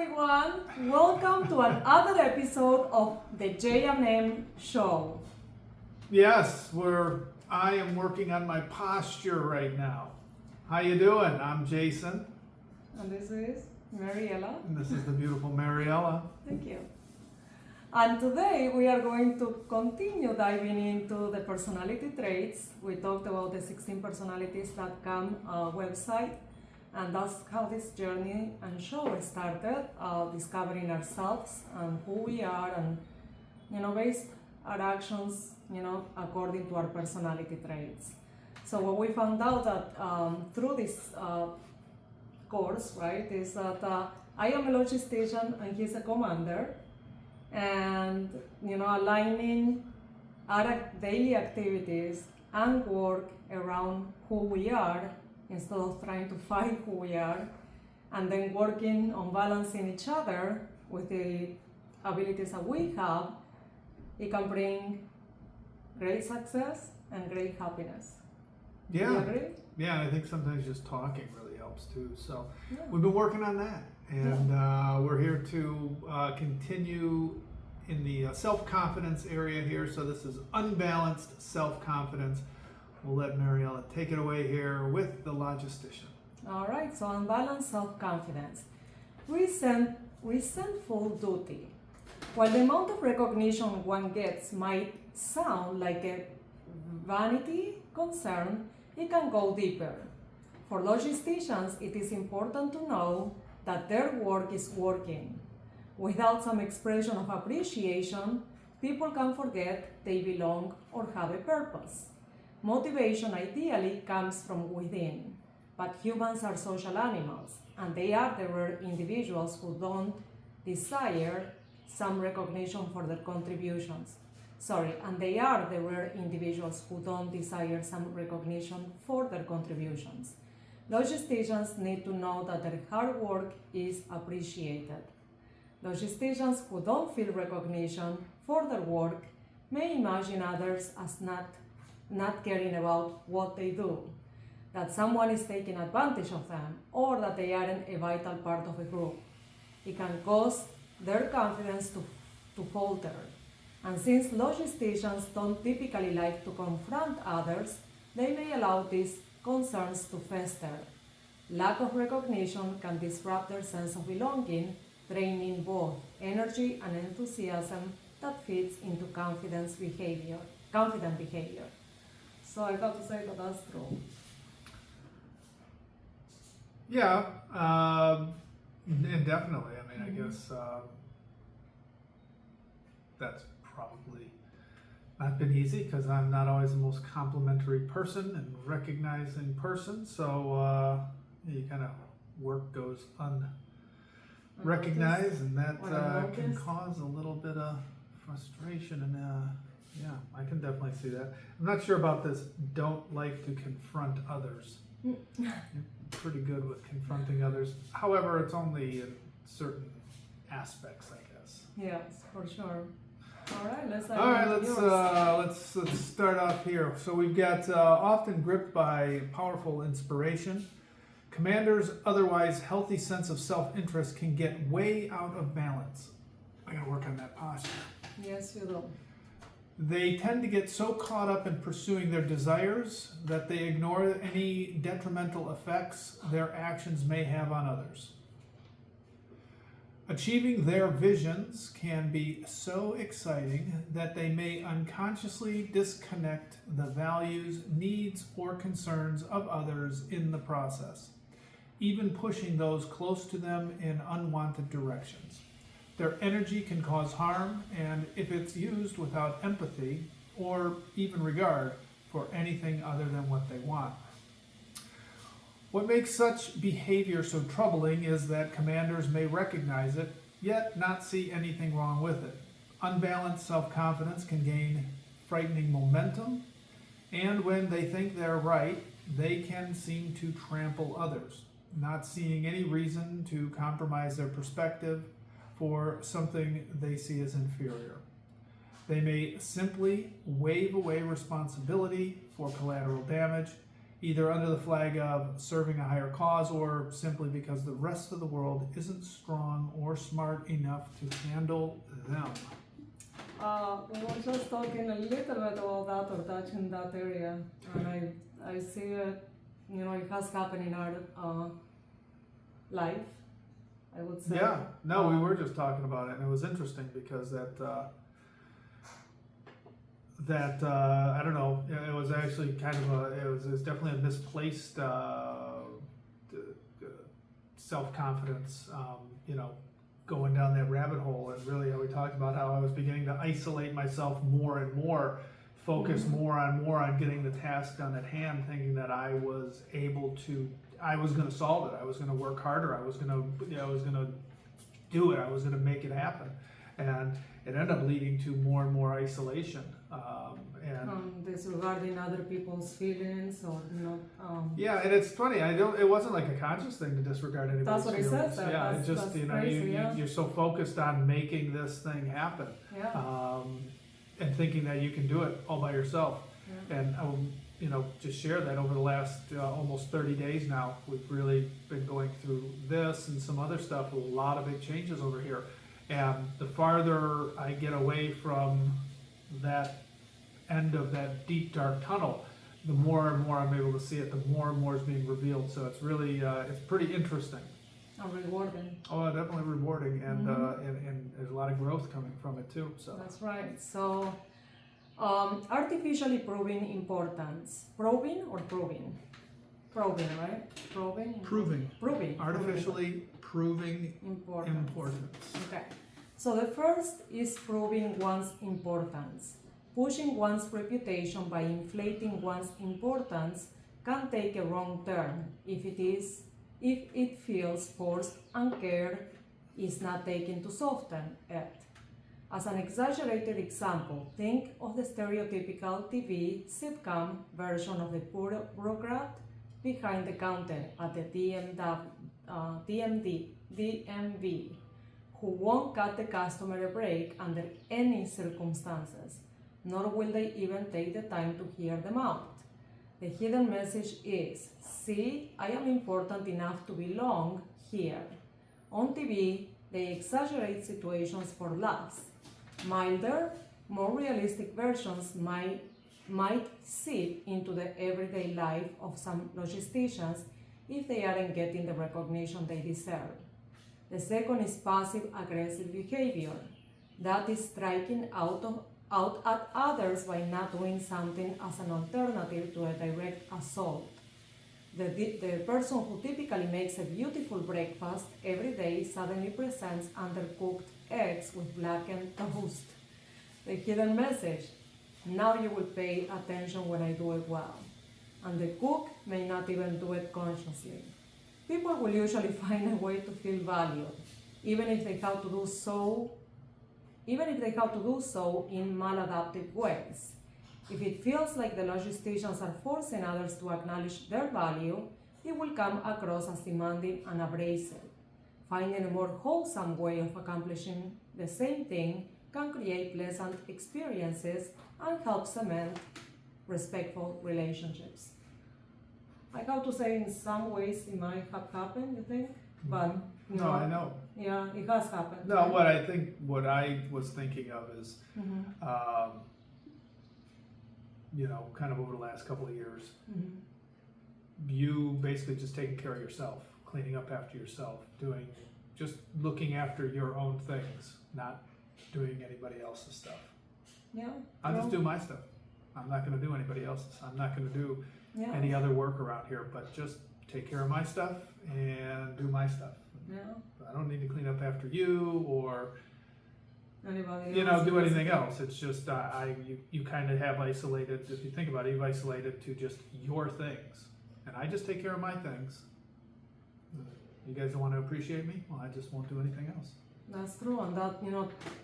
everyone, welcome to another episode of the J&M Show. Yes, I am working on my posture right now. How you doing? I'm Jason. And this is Mariela. And this is the beautiful Mariela. Thank you. And today we are going to continue diving into the personality traits. We talked about the 16 personalities that come website, and that's how this journey and show started, discovering ourselves and who we are, and based our actions, according to our personality traits. So what we found out that through this course, right, is that I am a logistician and he's a commander, and aligning our daily activities and work around who we are instead of trying to find who we are, and then working on balancing each other with the abilities that we have, it can bring great success and great happiness. Yeah. Do you agree? Yeah, I think sometimes just talking really helps too. So Yeah. we've been working on that, and we're here to continue in the self-confidence area here. So this is unbalanced self-confidence. We'll let Mariela take it away here with the Logistician. All right, so unbalanced self-confidence. Resentful duty. While the amount of recognition one gets might sound like a vanity concern, it can go deeper. For logisticians, it is important to know that their work is working. Without some expression of appreciation, people can forget they belong or have a purpose. Motivation ideally comes from within, but humans are social animals, and they are the rare individuals who don't desire some recognition for their contributions. And they are the rare individuals who don't desire some recognition for their contributions. Logisticians need to know that their hard work is appreciated. Logisticians who don't feel recognition for their work may imagine others as not caring about what they do, that someone is taking advantage of them, or that they aren't a vital part of a group. It can cause their confidence to falter. And since logisticians don't typically like to confront others, they may allow these concerns to fester. Lack of recognition can disrupt their sense of belonging, draining both energy and enthusiasm that feeds into confident behavior. So I got to say that that's true. Yeah, and definitely. I mean, I guess that's probably not been easy because I'm not always the most complimentary person and recognizing person. So you kind of work goes unrecognized, and that can cause a little bit of frustration. And yeah, I can definitely see that. I'm not sure about this. Don't like to confront others. You're pretty good with confronting others. However, it's only in certain aspects, I guess. Yes, for sure. All right, let's start off here. So we've got often gripped by powerful inspiration. Commanders' otherwise healthy sense of self-interest can get way out of balance. I gotta work on that posture. Yes, you do. They tend to get so caught up in pursuing their desires that they ignore any detrimental effects their actions may have on others. Achieving their visions can be so exciting that they may unconsciously disconnect the values, needs, or concerns of others in the process, even pushing those close to them in unwanted directions. Their energy can cause harm, and if it's used without empathy or even regard for anything other than what they want. What makes such behavior so troubling is that commanders may recognize it, yet not see anything wrong with it. Unbalanced self-confidence can gain frightening momentum, and when they think they're right, they can seem to trample others, not seeing any reason to compromise their perspective for something they see as inferior. They may simply wave away responsibility for collateral damage either under the flag of serving a higher cause or simply because the rest of the world isn't strong or smart enough to handle them. We were just talking a little bit about that or touching that area, and I see it, it has happened in our life, I would say. Yeah, no, we were just talking about it, and it was interesting because that I don't know, it was actually kind of it was definitely a misplaced self-confidence, going down that rabbit hole. And really we talked about how I was beginning to isolate myself more and more, focus more on getting the task done at hand, thinking that I was going to solve it, I was going to work harder, I was going to do it, I was going to make it happen. And it ended up leading to more and more isolation. Disregarding other people's feelings, or yeah, and it's funny. It wasn't like a conscious thing to disregard anybody's That's what he feelings. says. Yeah, it's just crazy, you're so focused on making this thing happen, and thinking that you can do it all by yourself. Yeah. And I will, just share that over the last almost 30 days now, we've really been going through this and some other stuff. A lot of big changes over here, and the farther I get away from that end of that deep dark tunnel, the more and more I'm able to see it, the more and more is being revealed. So it's really it's pretty interesting. Rewarding. Oh, definitely rewarding, and there's a lot of growth coming from it too. So that's right. So artificially proving importance. Proving or proving? Proving, right? Proving. Artificially proving importance. Okay. So the first is proving one's importance. Pushing one's reputation by inflating one's importance can take a wrong turn if it feels forced and care is not taken to soften it. As an exaggerated example, think of the stereotypical TV sitcom version of the bureaucrat behind the counter at the DMV, who won't cut the customer a break under any circumstances, nor will they even take the time to hear them out. The hidden message is, see, I am important enough to belong here. On TV, they exaggerate situations for laughs. Milder, more realistic versions might seep into the everyday life of some logisticians if they aren't getting the recognition they deserve. The second is passive-aggressive behavior. That is striking out at others by not doing something as an alternative to a direct assault. The person who typically makes a beautiful breakfast every day suddenly presents undercooked eggs with blackened toast. The hidden message: now you will pay attention when I do it well. And the cook may not even do it consciously. People will usually find a way to feel valued, even if they have to do so in maladaptive ways. If it feels like the logisticians are forcing others to acknowledge their value, it will come across as demanding and abrasive. Finding a more wholesome way of accomplishing the same thing can create pleasant experiences and help cement respectful relationships. I have to say, in some ways it might have happened, you think? But no, I know. Yeah, it has happened. No, what I was thinking of is, kind of over the last couple of years, you basically just taking care of yourself, cleaning up after yourself, just looking after your own things, not doing anybody else's stuff. Yeah. I'll just do my stuff. I'm not going to do anybody else's. I'm not going to do any other work around here, but just take care of my stuff and do my stuff. Yeah. I don't need to clean up after you or anybody do anything else. It's just you kind of have isolated. If you think about it, you've isolated to just your things, and I just take care of my things. You guys don't want to appreciate me? Well, I just won't do anything else. That's true, and that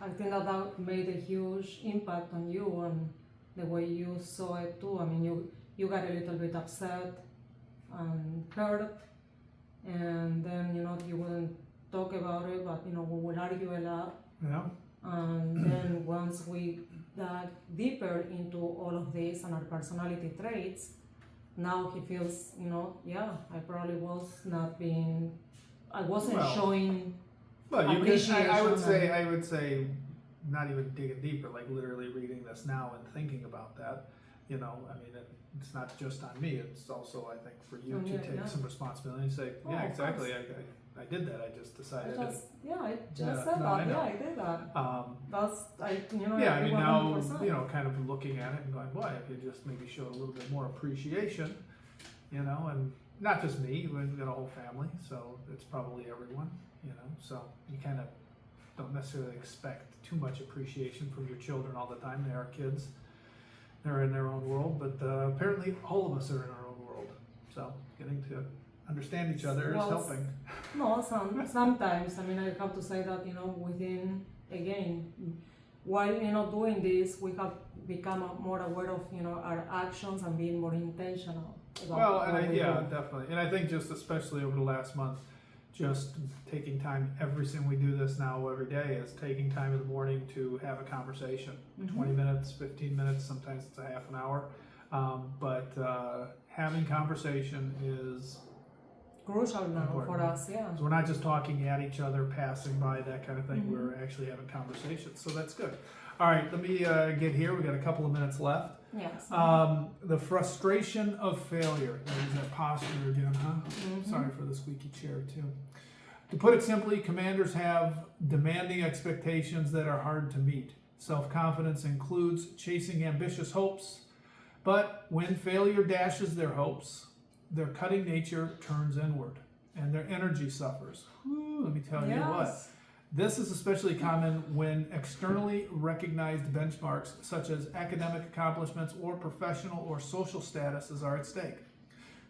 I think that made a huge impact on you and the way you saw it too. I mean, you got a little bit upset and hurt, and then you wouldn't talk about it, but we would argue a lot. Yeah. And then once we dug deeper into all of this and our personality traits, now he feels, yeah, I probably I wasn't Well, showing Well, you appreciation. I would say, not even digging deeper, like literally reading this now and thinking about that. I mean, it's not just on me. It's also, I think, for you to take some responsibility and say, Oh, yeah, of exactly. course. I did that. I just decided. I just I said that. know. Yeah, I did that. I Yeah, I agree mean, now, 100%. kind of looking at it and going, boy, if you just maybe show a little bit more appreciation, and not just me, we've got a whole family, so it's probably everyone, so you kind of don't necessarily expect too much appreciation from your children all the time. They are kids, they're in their own world, but apparently all of us are in our own world, so getting to understand each other is helping. No, sometimes, I mean, I have to say that, within, again, while, doing this, we have become more aware of, our actions and being more intentional about Well, what we do. definitely. And I think just especially over the last month, just taking time, everything we do this now every day is taking time in the morning to have a conversation. 20 minutes, 15 minutes, sometimes it's a half an hour. But having conversation is Crucial now important for us, yeah. So we're not just talking at each other, passing by, that kind of thing. We're actually having conversations. So that's good. All right, let me get here. We got a couple of minutes left. Yes. The frustration of failure. There's that posture again, huh? Sorry for the squeaky chair, too. To put it simply, commanders have demanding expectations that are hard to meet. Self-confidence includes chasing ambitious hopes, but when failure dashes their hopes, their cutting nature turns inward, and their energy suffers. Let me tell you what. This is especially common when externally recognized benchmarks such as academic accomplishments or professional or social statuses are at stake.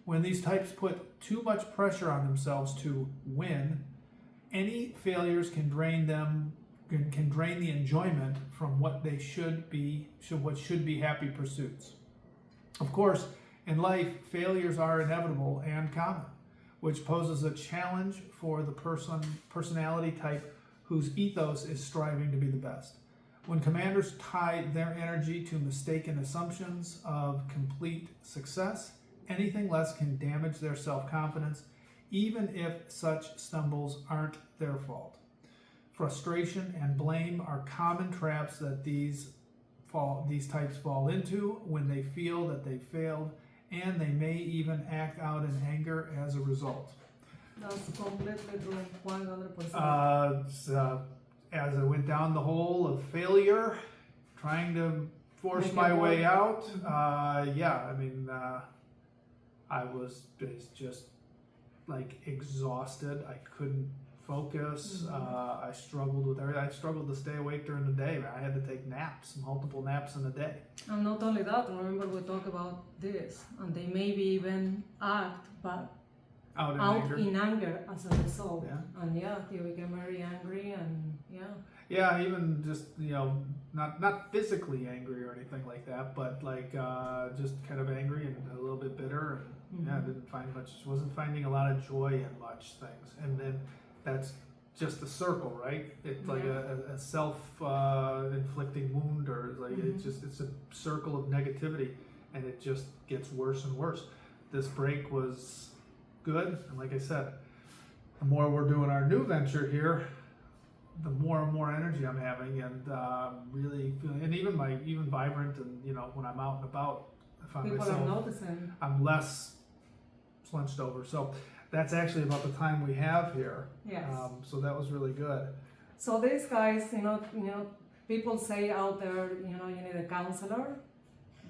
When these types put too much pressure on themselves to win, any failures can drain the enjoyment from what should be happy pursuits. Of course, in life, failures are inevitable and common, which poses a challenge for the personality type whose ethos is striving to be the best. When commanders tie their energy to mistaken assumptions of complete success, anything less can damage their self-confidence, even if such stumbles aren't their fault. Frustration and blame are common traps that these types fall into when they feel that they failed, and they may even act out in anger as a result. That's completely true, 100%. As I went down the hole of failure, trying to force my way out, I was just like exhausted. I couldn't focus. I struggled with everything. I struggled to stay awake during the day. I had to take naps, multiple naps in a day. And not only that, remember we talked about this, and they maybe even act, but out in anger as a result. Yeah. And he became very angry, and Yeah, even just, not physically angry or anything like that, but like just kind of angry and a little bit bitter, and wasn't finding a lot of joy in much things. And then that's just a circle, right? It's like a self-inflicting wound, or like it's a circle of negativity, and it just gets worse and worse. This break was good, and like I said, the more we're doing our new venture here, the more and more energy I'm having, and really feeling, and even vibrant, and when I'm out and about, I find people myself, are noticing. I'm less slunched over. So that's actually about the time we have here. Yes. So that was really good. So these guys, people say out there, you need a counselor.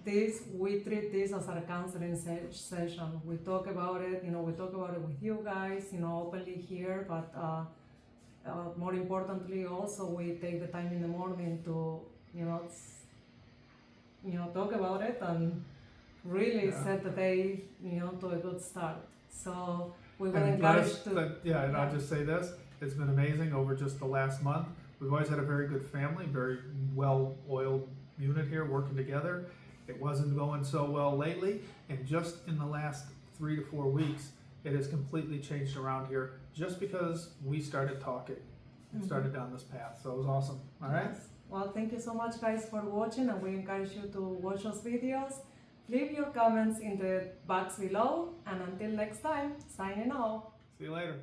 We treat this as a counseling session. We talk about it, we talk about it with you guys, openly here, but more importantly, also we take the time in the morning to, talk about it and really set the day, to a good start. So we will encourage and I'll just say this: it's been amazing over just the last month. We've always had a very good family, very well-oiled unit here working together. It wasn't going so well lately, and just in the last 3 to 4 weeks, it has completely changed around here just because we started talking and started down this path. So it was awesome. All right. Yes. Well, thank you so much, guys, for watching, and we encourage you to watch those videos. Leave your comments in the box below, and until next time, signing off. See you later.